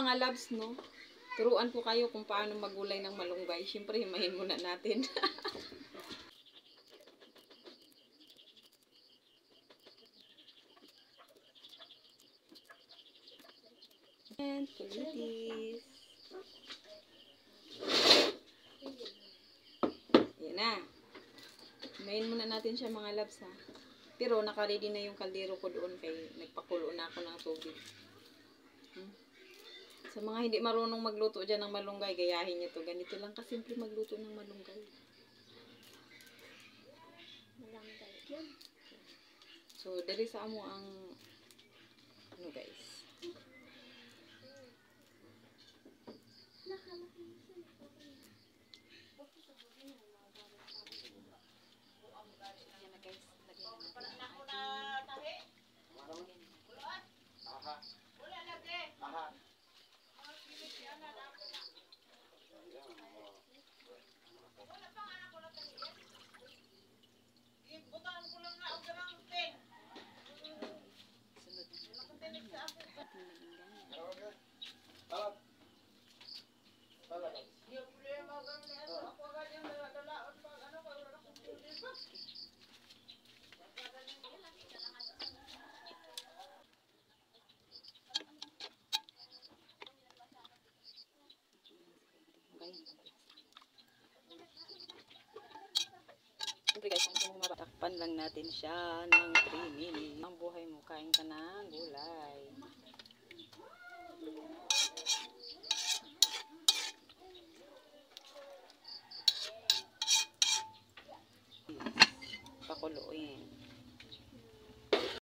Mga loves, no? Turuan ko kayo kung paano magulay ng malunggay. Siyempre, himahin muna natin. And kulitis. Yan na. Himahin muna natin siya mga loves, ha. Pero naka-ready na yung kaldero ko doon kay nagpakulo na ako ng tubig. Sa mga hindi marunong magluto dyan ng malunggay, gayahin nyo to. Ganito lang kasimple magluto ng malunggay. So, dali sa amo ang ano guys. Yan na guys. Lagyan na natin siyempre guys, kung matakpan lang natin siya ng 3 minutes. Ang buhay mo, kain ka ng gulay. Pakuluin.